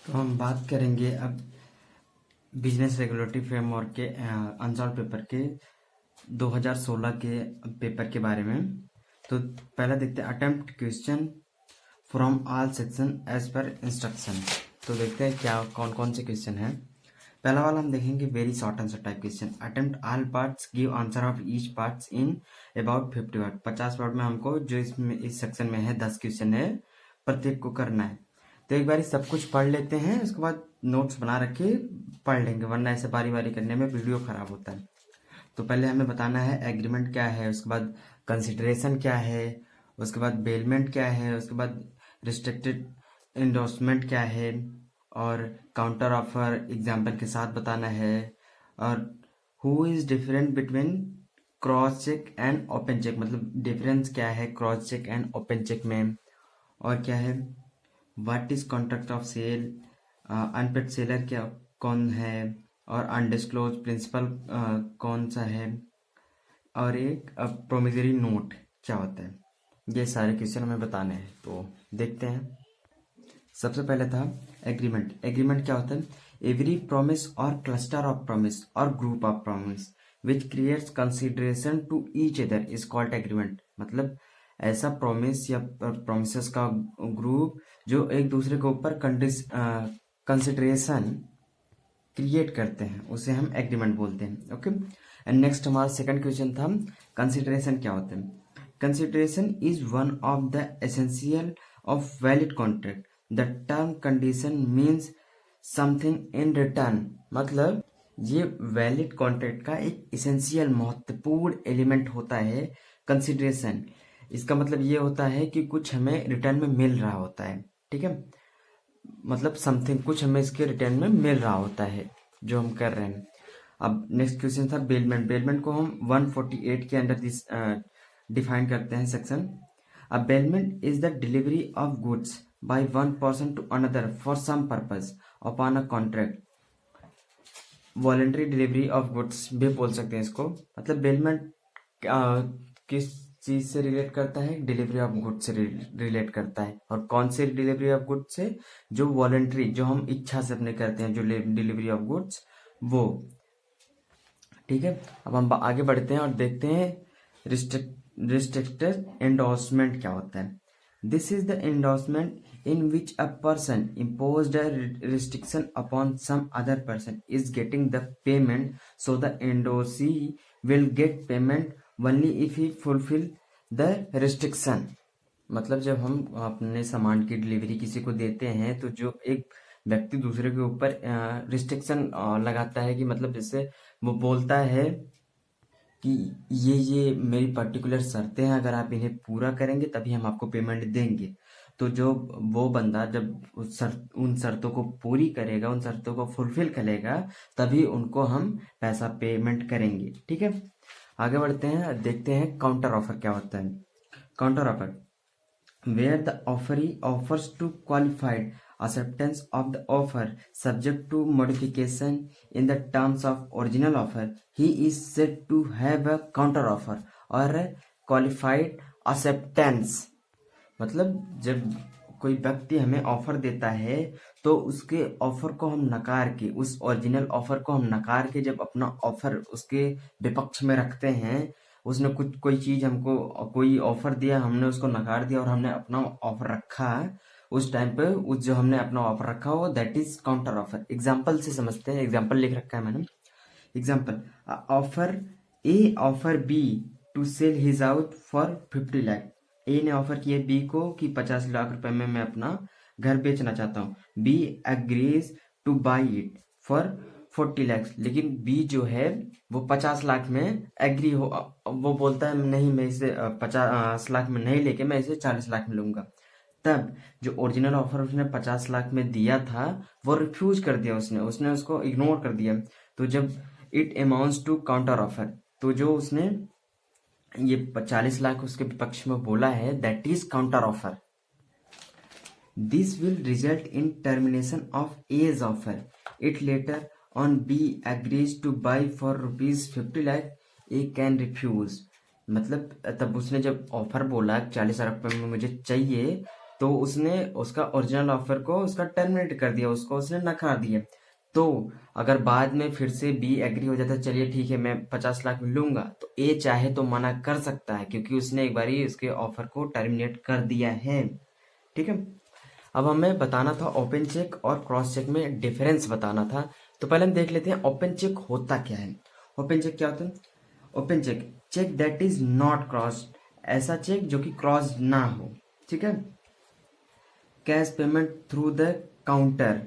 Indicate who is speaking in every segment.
Speaker 1: तो हम बात करेंगे अब बिजनेस रेगुलेटरी फ्रेमवर्क के अनसॉल्व पेपर के 2016 के पेपर के बारे में। तो पहला देखते हैं attempt question from all section as per instruction. तो देखते हैं क्या कौन कौन से क्वेश्चन हैं। पहला वाला हम देखेंगे very short answer type question. Attempt all parts give answer of each parts in about 50 word. 50 word में हमको जो इसमें इस सेक्शन में है 10 क्वेश्चन है, प्रत्येक को करना है। तो एक बार सब कुछ पढ़ लेते हैं, उसके बाद नोट्स बना रखे पढ़ लेंगे, वरना ऐसे बारी बारी करने में वीडियो खराब होता है। तो पहले हमें बताना है एग्रीमेंट क्या है, उसके बाद कंसिडरेशन क्या है, उसके बाद बेलमेंट क्या है, उसके बाद रिस्ट्रिक्टेड इंडोर्समेंट क्या है, और काउंटर ऑफर एग्जाम्पल के साथ बताना है, और who is different between cross cheque and open cheque, मतलब डिफरेंस क्या है cross cheque and open cheque में, और क्या है what is contract of sale, unpaid seller क्या कौन है, और अनडिस्क्लोज प्रिंसिपल कौन सा है, और एक प्रोमिसरी नोट क्या होता है। ये सारे क्वेश्चन हमें बताने हैं, तो देखते हैं। सबसे पहले था एग्रीमेंट। एग्रीमेंट क्या होता है? एवरी प्रॉमिस और क्लस्टर ऑफ प्रॉमिस और group of promise which creates consideration to each other is called agreement. मतलब ऐसा प्रॉमिस या प्रॉमिसेस का ग्रुप जो एक दूसरे के ऊपर कंसिडरेशन क्रिएट करते हैं, उसे हम एग्रीमेंट बोलते हैं। ओके, एंड नेक्स्ट हमारा सेकंड क्वेश्चन था कंसिडरेशन क्या होता है। Consideration is one of the essential of valid contract. The term condition means something in return. मतलब ये वैलिड कॉन्ट्रैक्ट का एक इसेंशियल महत्वपूर्ण एलिमेंट होता है कंसिडरेशन। इसका मतलब ये होता है कि कुछ हमें रिटर्न में मिल रहा होता है, ठीक है, मतलब समथिंग कुछ हमें इसके रिटर्न में मिल रहा होता है जो हम कर रहे हैं। अब नेक्स्ट क्वेश्चन था बेलमेंट। बेलमेंट को हम 148 के अंडर दिस डिफाइन करते हैं section. A bailment is the delivery of goods by one person to another for some purpose upon a contract. Voluntary delivery of goods भी बोल सकते हैं इसको। मतलब बेलमेंट किस चीज से रिलेट करता है? डिलीवरी ऑफ गुड्स से रिलेट करता है। और कौन से डिलीवरी ऑफ गुड्स से? जो वॉलेंट्री, जो हम इच्छा से अपने करते हैं, जो डिलीवरी ऑफ गुड्स, वो। ठीक है, अब हम आगे बढ़ते हैं और देखते हैं रिस्ट्रिक्टेड एंडोर्समेंट क्या होता है। This is the endorsement in which a person imposed a restriction upon some other person is getting the payment, so the endorsee will get payment only if he fulfill the restriction। मतलब जब हम अपने सामान की delivery किसी को देते हैं, तो जो एक व्यक्ति दूसरे के ऊपर रिस्ट्रिक्शन लगाता है, कि मतलब जैसे वो बोलता है कि ये मेरी पर्टिकुलर शर्तें हैं, अगर आप इन्हें पूरा करेंगे तभी हम आपको पेमेंट देंगे। तो जो वो बंदा जब उन शर्तों को पूरी करेगा, उन शर्तों को फुलफिल करेगा, तभी उनको हम पैसा पेमेंट करेंगे। ठीक है, आगे बढ़ते हैं, देखते हैं काउंटर ऑफर क्या होता है। Counter offer where the offeree offers to qualified acceptance of the offer subject to modification in the terms of original offer, he is said to have a counter offer or a qualified acceptance। मतलब जब कोई व्यक्ति हमें offer देता है, तो उसके offer को हम नकार के, उस ओरिजिनल ऑफर को हम नकार के जब अपना ऑफर उसके विपक्ष में रखते हैं, उसने कुछ कोई चीज हमको कोई ऑफर दिया, हमने उसको नकार दिया और हमने अपना ऑफर रखा, उस टाइम पे उस जो हमने अपना ऑफर रखा हो, that is counter offer. Example से समझते हैं, एग्जाम्पल लिख रखा है मैंने। Example, offer A offer B to sell his house for 50 lakh. A ने ऑफर किया बी को कि 50 लाख रुपए में मैं अपना घर बेचना चाहता हूँ। B agrees to buy it for 40 lakh. लेकिन बी जो है वो 50 लाख में एग्री हो, वो बोलता है नहीं, मैं इसे 50 लाख में नहीं लेके मैं इसे 40 लाख में लूंगा। तब जो ओरिजिनल ऑफर उसने 50 लाख में दिया था, वो रिफ्यूज कर दिया, उसने उसको इग्नोर कर दिया। तो जब it amounts to counter offer, तो जो उसने ये 40 लाख उसके पक्ष में बोला है, that is counter offer. This will result in termination of as offer. It later on B agrees to buy for ₹50 lakh, A can refuse. मतलब तब उसने जब ऑफर बोला 40 लाख रुपए में मुझे चाहिए, तो उसने उसका ओरिजिनल ऑफर को उसका टर्मिनेट कर दिया, उसको उसने नकार दिया। तो अगर बाद में फिर से बी एग्री हो जाता है, चलिए ठीक है मैं 50 लाख में लूंगा, तो ए चाहे तो मना कर सकता है क्योंकि उसने एक बारी उसके ऑफर को टर्मिनेट कर दिया है। ठीक है, अब हमें बताना था ओपन चेक और क्रॉस चेक में डिफरेंस बताना था। तो पहले हम देख लेते हैं ओपन चेक होता क्या है। ओपन चेक क्या होता है? Open cheque, cheque that is not cross, ऐसा चेक जो कि क्रॉस ना हो। ठीक है, cash payment through the counter,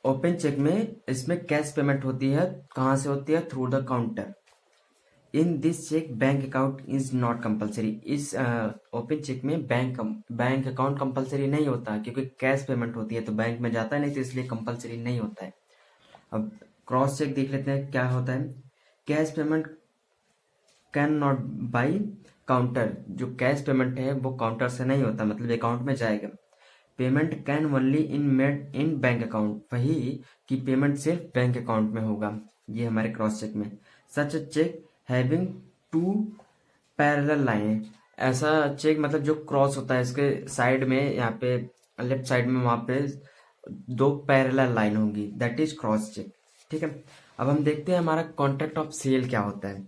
Speaker 1: open cheque में इसमें कैश पेमेंट होती है, कहाँ से होती है? Through the counter. In this cheque bank account is not compulsory, इस ओपन चेक में बैंक अकाउंट कंपलसरी नहीं होता क्योंकि कैश पेमेंट होती है, तो बैंक में जाता नहीं, तो इसलिए कंपलसरी नहीं होता है। अब क्रॉस चेक देख लेते हैं क्या होता है। Cash payment can not by counter, जो कैश पेमेंट है वो काउंटर से नहीं होता, मतलब अकाउंट में जाएगा। Payment can only in made in bank account, वही कि पेमेंट सिर्फ बैंक अकाउंट में होगा, ये हमारे क्रॉस चेक में। Such check having two parallel line, ऐसा चेक मतलब जो क्रॉस होता है, इसके साइड में यहाँ पे लेफ्ट साइड में वहां पे दो पैरेलल लाइन होंगी, दैट इज क्रॉस चेक। ठीक है, अब हम देखते हैं हमारा कॉन्ट्रैक्ट ऑफ सेल क्या होता है।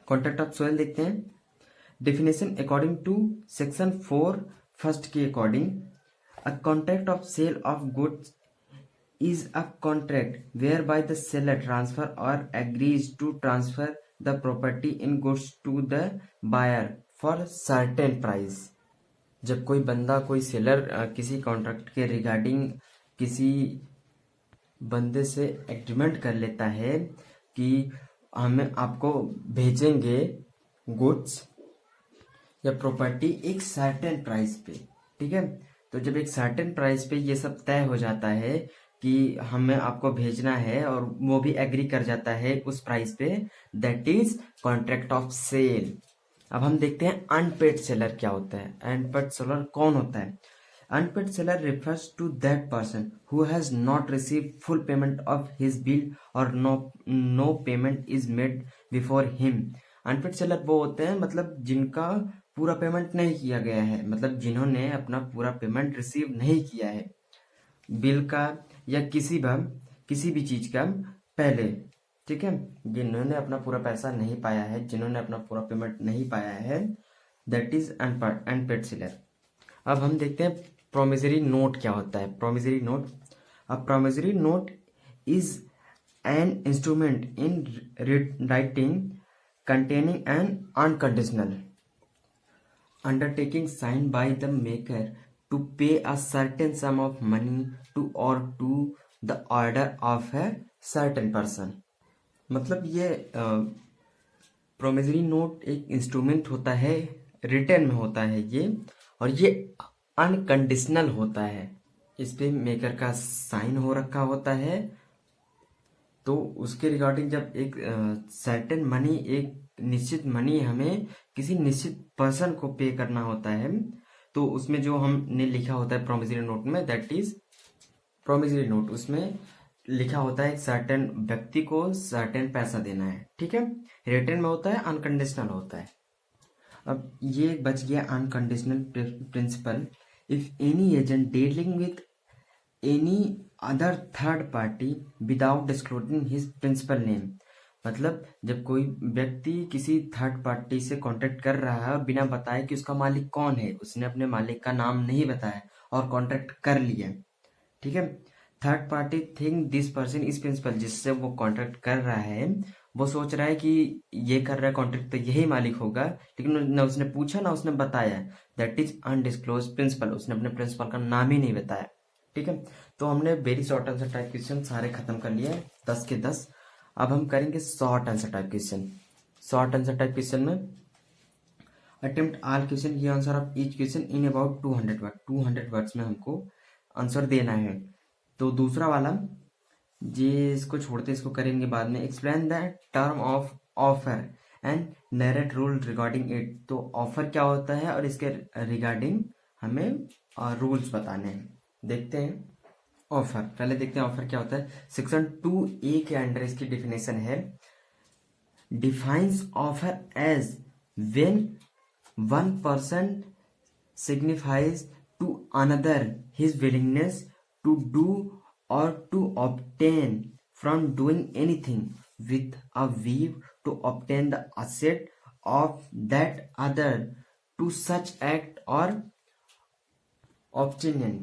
Speaker 1: कॉन्ट्रैक्ट ऑफ सेल देखते हैं। Definition according to section 4 first के according, a contract of sale of goods is a contract whereby the seller transfer or agrees to transfer the property in goods to the buyer for certain price। जब कोई बंदा कोई seller किसी contract के regarding किसी बंदे से agreement कर लेता है कि हमें आपको भेजेंगे गुड्स या प्रॉपर्टी एक सर्टेन प्राइस पे। ठीक है, तो जब एक सर्टेन प्राइस पे ये सब तय हो जाता है कि हमें आपको भेजना है और वो भी एग्री कर जाता है उस प्राइस पे, that is contract of sale. अब हम देखते हैं अनपेड सेलर क्या होता है। अनपेड सेलर कौन होता है? Unpaid seller refers to that person who has not received full payment of his bill or no payment is made before him। Unpaid seller वो होते हैं मतलब जिनका पूरा पेमेंट नहीं किया गया है, मतलब जिन्होंने अपना पूरा पेमेंट रिसीव नहीं किया है बिल का या किसी भी चीज का पहले। ठीक है, जिन्होंने अपना पूरा पैसा नहीं पाया है, जिन्होंने अपना पूरा पेमेंट नहीं पाया है, दैट इज अनपेड सेलर। अब हम देखते हैं प्रोमिसरी नोट क्या होता है। Promissory note, a promissory note is an instrument in writing containing an unconditional undertaking signed by the maker to pay a certain sum of money to or to the order of a certain person। मतलब ये promissory note एक instrument होता है, return में होता है ये, और ये अनकंडीशनल होता है, इस पे मेकर का साइन हो रखा होता है। तो उसके रिगार्डिंग जब एक सर्टेन मनी, एक निश्चित मनी हमें किसी निश्चित पर्सन को पे करना होता है, तो उसमें जो हमने लिखा होता है प्रोमिसरी नोट में, दैट इज प्रोमिसरी नोट, उसमें लिखा होता है एक सर्टेन व्यक्ति को सर्टेन पैसा देना है। ठीक है, रिटर्न में होता है, अनकंडीशनल होता है। अब ये बच गया unconditional principal. If any agent dealing with any other third party without disclosing his principal name, मतलब जब कोई व्यक्ति किसी थर्ड पार्टी से कॉन्ट्रैक्ट कर रहा है बिना बताए कि उसका मालिक कौन है, उसने अपने मालिक का नाम नहीं बताया और कॉन्ट्रैक्ट कर लिया। ठीक है, third party think this person is principal, जिससे वो कॉन्ट्रैक्ट कर रहा है वो सोच रहा है कि ये कर रहा है कॉन्ट्रैक्ट तो यही मालिक होगा, लेकिन न उसने पूछा ना उसने बताया, दैट इज अनडिस्क्लोज प्रिंसिपल, उसने अपने प्रिंसिपल का नाम ही नहीं बताया। ठीक है, तो हमने very short answer type question सारे खत्म कर लिए 10 के 10। अब हम करेंगे short answer type question. Short answer type question में अटेम्प्ट ऑल क्वेश्चन, ये answer of each question in about 200 word, 200 words में हमको आंसर देना है। तो दूसरा वाला ये इसको छोड़ते इसको करेंगे बाद में। Explain the term of offer and narrate rule regarding it, तो ऑफर क्या होता है और इसके रिगार्डिंग हमें रूल्स बताने हैं। देखते हैं ऑफर, पहले देखते हैं ऑफर क्या होता है। सेक्शन 2A के अंडर इसकी डिफिनेशन है, defines offer as when one person signifies to another his willingness to do or to obtain from doing anything with a view to obtain the asset of that other to such act or opinion।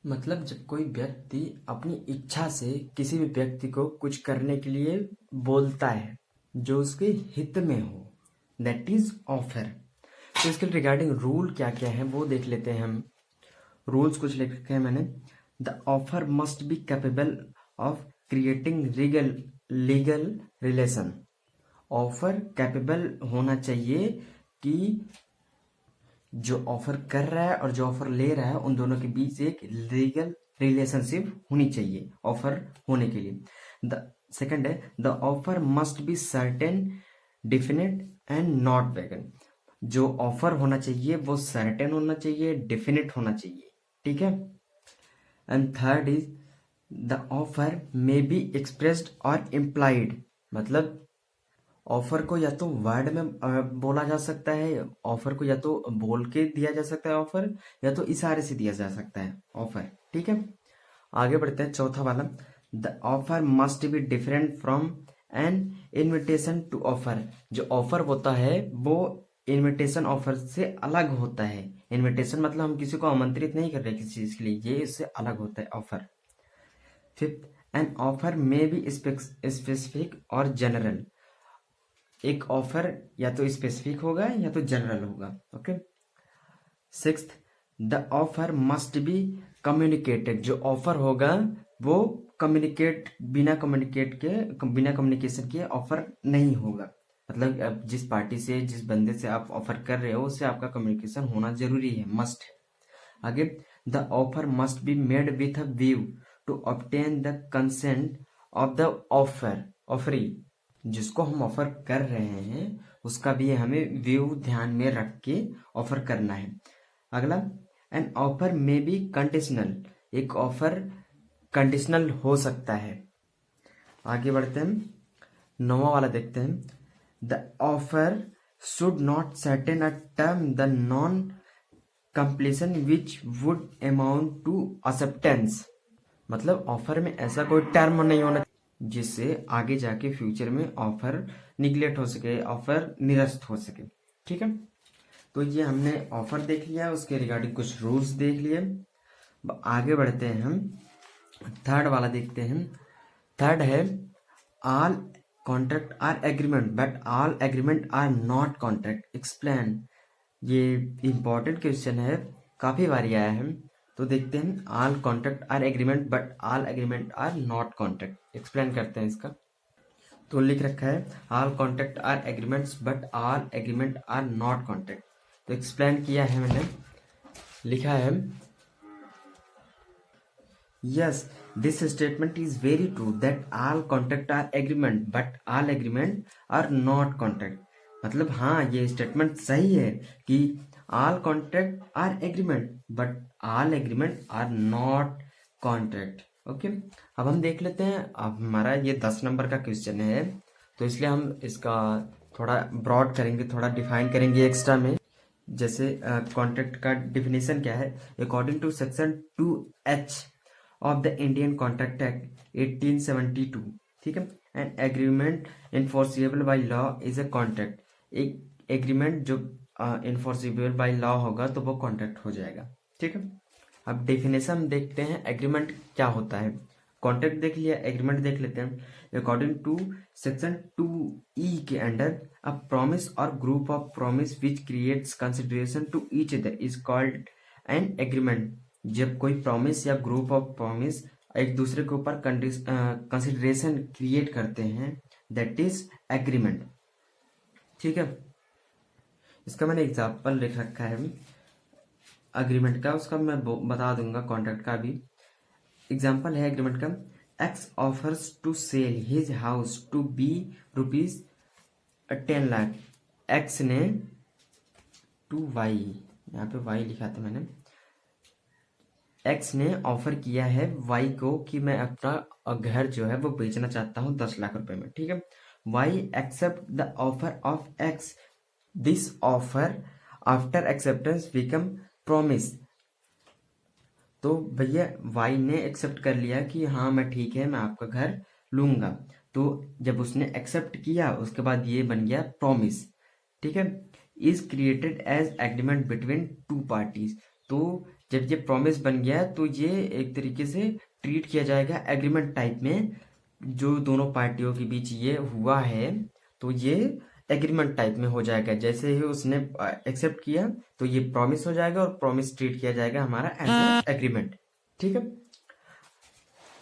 Speaker 1: मतलब जब कोई व्यक्ति अपनी इच्छा से किसी भी व्यक्ति को कुछ करने के लिए बोलता है जो उसके हित में हो, दैट इज ऑफर। तो इसके रिगार्डिंग रूल क्या क्या है वो देख लेते हैं हम। रूल्स कुछ लिख रखे हैं मैंने। The offer must be capable of creating legal relation. Offer capable होना चाहिए कि जो ऑफर कर रहा है और जो ऑफर ले रहा है उन दोनों के बीच एक लीगल रिलेशनशिप होनी चाहिए ऑफर होने के लिए। द सेकंड है the offer must be certain, definite and not wagon. जो ऑफर होना चाहिए वो सर्टेन होना चाहिए, डेफिनेट होना चाहिए, ठीक है। And third is the offer may be expressed और इम्प्लाइड। मतलब ऑफर को या तो वर्ड में बोला जा सकता है, ऑफर को या तो बोल के दिया जा सकता है ऑफर, या तो इशारे से दिया जा सकता है ऑफर, ठीक है। आगे बढ़ते हैं चौथा वाला। The offer must be different from an invitation to offer. जो ऑफर होता है वो इनविटेशन ऑफर से अलग होता है। इनविटेशन मतलब हम किसी को आमंत्रित नहीं कर रहे किसी चीज के लिए, ये इससे अलग होता है offer. Fifth, an offer may be specific और जनरल। एक ऑफर या तो स्पेसिफिक होगा या तो जनरल होगा, okay. Sixth, the offer must be communicated. जो ऑफर होगा वो बिना कम्युनिकेशन के ऑफर नहीं होगा। मतलब अब जिस पार्टी से, जिस बंदे से आप ऑफर कर रहे हो उससे आपका कम्युनिकेशन होना जरूरी है, मस्ट है। आगे, the offer must be made with a view to obtain the consent of the offeree. जिसको हम ऑफर कर रहे हैं उसका भी हमें व्यू ध्यान में रख के ऑफर करना है। अगला, an offer may be conditional. एक ऑफर कंडीशनल हो सकता है। आगे बढ़ते हैं, नौवां वाला देखते हैं। The offer should not certain a term the non completion which would amount to acceptance. मतलब ऑफर में ऐसा कोई टर्म नहीं होना जिससे आगे जाके फ्यूचर में ऑफर निगलेक्ट हो सके, ऑफर निरस्त हो सके, ठीक है। तो ये हमने ऑफर देख लिया, उसके रिगार्डिंग कुछ रूल्स देख लिए। आगे बढ़ते हैं हम, थर्ड वाला देखते हैं। थर्ड है all contract are agreement but all agreement are not contract, explain. ये इंपॉर्टेंट क्वेश्चन है, काफी बार आया है। तो देखते हैं, all contract are agreement but all agreement are not contract. Explain करते हैं इसका। तो लिख रखा है all contract are agreements but all agreement are not contract. तो एक्सप्लेन किया है मैंने, लिखा है yes this statement is very true that all contract are agreement but all agreement are not contract. मतलब हाँ, ये स्टेटमेंट सही है कि all contract are agreement but all agreement are not contract, okay. अब हम देख लेते हैं, अब हमारा ये 10 नंबर का क्वेश्चन है तो इसलिए हम इसका थोड़ा ब्रॉड करेंगे, थोड़ा डिफाइन करेंगे एक्स्ट्रा में। जैसे कॉन्ट्रैक्ट का डिफिनेशन क्या है, according to section 2H of the Indian contract act 1872, ठीक है। And agreement enforceable by law is a contract. एक एग्रीमेंट जो इन्फोर्सिबल बाय लॉ होगा तो वो कॉन्ट्रैक्ट हो जाएगा, ठीक है। अब डेफिनेशन देखते हैं, एग्रीमेंट क्या होता है। कॉन्ट्रैक्ट देख लिया, एग्रीमेंट देख लेते हैं। अकॉर्डिंग टू सेक्शन 2E के अंडर अ प्रॉमिस और group of promise which creates consideration to each other is called an agreement. जब कोई प्रॉमिस या ग्रुप ऑफ प्रॉमिस एक दूसरे के ऊपर कंसिडरेशन क्रिएट करते हैं, दैट इज एग्रीमेंट, ठीक है। इसका मैंने एग्जाम्पल लिख रखा है अग्रीमेंट का, उसका मैं बता दूंगा कॉन्ट्रैक्ट का भी। एग्जाम्पल है एग्रीमेंट का, X offers to sell his house to be ₹10 lakh. X ने टू वाई, यहाँ पे वाई लिखा था मैंने, एक्स ने ऑफर किया है वाई को कि मैं अपना घर जो है वो बेचना चाहता हूँ 10 लाख रुपए में, ठीक है। Y accept the offer of X. This offer after acceptance become promise. तो भैया वाई ने एक्सेप्ट कर लिया कि हाँ मैं ठीक है, मैं आपका घर लूंगा। तो जब उसने एक्सेप्ट किया उसके बाद ये बन गया प्रॉमिस। ठीक है, is created as agreement between two parties. तो जब ये प्रॉमिस बन गया तो ये एक तरीके से ट्रीट किया जाएगा एग्रीमेंट टाइप में। जो दोनों पार्टियों के बीच ये हुआ है तो ये एग्रीमेंट टाइप में हो जाएगा। जैसे ही उसने एक्सेप्ट किया तो ये प्रॉमिस हो जाएगा और प्रॉमिस ट्रीट किया जाएगा हमारा एज एग्रीमेंट। ठीक है,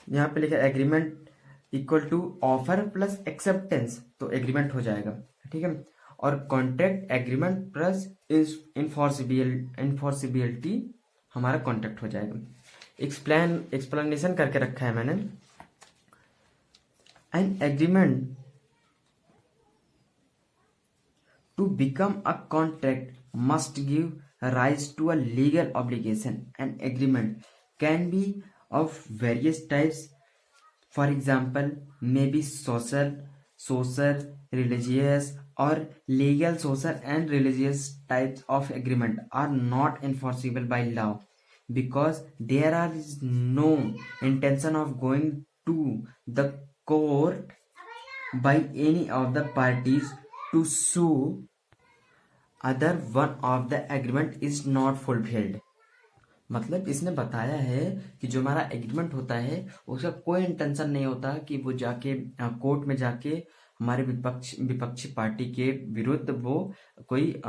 Speaker 1: यहाँ पे लिखा agreement equal to offer plus acceptance, तो एग्रीमेंट हो जाएगा। ठीक है, और कॉन्ट्रैक्ट एग्रीमेंट प्लस इन्फोर्सिबिलिटी हमारा कॉन्ट्रैक्ट हो जाएगा। एक्सप्लेनेशन करके रखा है मैंने। An agreement to become a contract must give rise to a legal obligation. An agreement can be of various types. For example, maybe social, religious, or legal. Social and religious types of agreement are not enforceable by law because there is no intention of going to the court by any of the parties to sue other one of the agreement is not fulfilled. मतलब इसने बताया है कि जो हमारा agreement होता है उसका कोई इंटेंशन नहीं होता कि वो जाके कोर्ट में जाके हमारे विपक्षी पार्टी के विरुद्ध वो कोई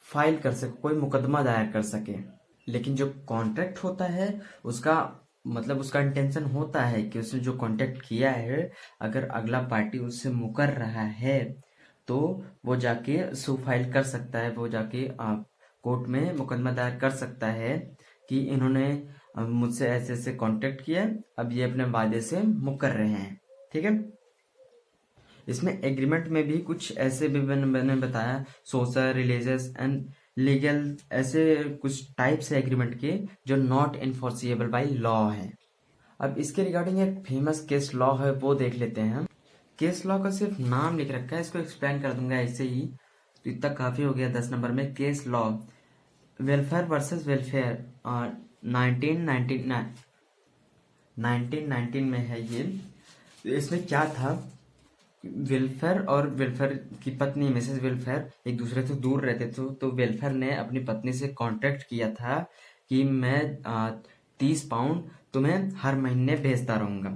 Speaker 1: फाइल कर सके, कोई मुकदमा दायर कर सके। लेकिन जो कॉन्ट्रैक्ट होता है उसका मतलब उसका इंटेंशन होता है कि उसने जो कॉन्ट्रैक्ट किया है अगर अगला पार्टी उससे मुकर रहा है तो वो जाके सू फाइल कर सकता है, वो जाके कोर्ट में मुकदमा दायर कर सकता है कि इन्होंने मुझसे ऐसे ऐसे कॉन्टेक्ट किया, अब ये अपने वादे से मुकर रहे हैं। ठीक है, इसमें एग्रीमेंट में भी कुछ ऐसे भी मैंने बताया सोशल, रिलीजियस एंड लीगल, ऐसे कुछ टाइप्स है एग्रीमेंट के जो नॉट इन्फोर्सिएबल बाय लॉ है। अब इसके रिगार्डिंग एक फेमस केस लॉ है वो देख लेते हैं। केस लॉ का सिर्फ नाम लिख रखा है, इसको एक्सप्लेन कर दूंगा ऐसे ही, तो इतना काफी हो गया 10 नंबर में। Case law welfare versus welfare 1919 में है ये। तो इसमें क्या था, वेलफेयर और वेलफेयर की पत्नी मिसेस वेलफेयर एक दूसरे से दूर रहते थे। तो वेलफेयर ने अपनी पत्नी से कॉन्ट्रैक्ट किया था कि मैं 30 पाउंड तुम्हें हर महीने भेजता रहूंगा।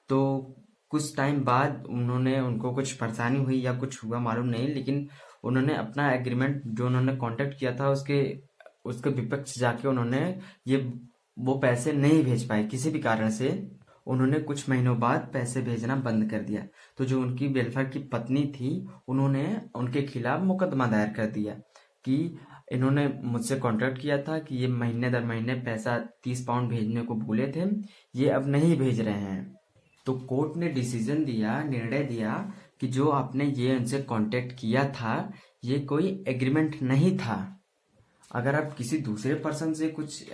Speaker 1: तो कुछ टाइम बाद उनको कुछ परेशानी हुई या कुछ हुआ मालूम नहीं, लेकिन उन्होंने अपना एग्रीमेंट जो उन्होंने कॉन्ट्रैक्ट किया था उसके विपक्ष जाके उन्होंने वो पैसे नहीं भेज पाए किसी भी कारण से। उन्होंने कुछ महीनों बाद पैसे भेजना बंद कर दिया। तो जो उनकी वेलफेयर की पत्नी थी उन्होंने उनके खिलाफ मुकदमा दायर कर दिया कि इन्होंने मुझसे कॉन्ट्रैक्ट किया था कि ये महीने दर महीने पैसा 30 पाउंड भेजने को बोले थे, ये अब नहीं भेज रहे हैं। तो कोर्ट ने निर्णय दिया कि जो आपने ये उनसे कांटेक्ट किया था ये कोई एग्रीमेंट नहीं था। अगर आप किसी दूसरे पर्सन से कुछ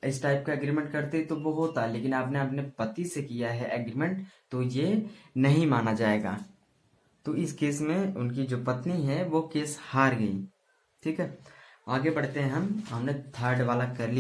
Speaker 1: इस टाइप का एग्रीमेंट करते तो वो होता, लेकिन आपने अपने पति से किया है एग्रीमेंट तो ये नहीं माना जाएगा। तो इस केस में उनकी जो पत्नी है वो केस हार गई। ठीक है, आगे बढ़ते हैं हमने थर्ड वाला कर लिया।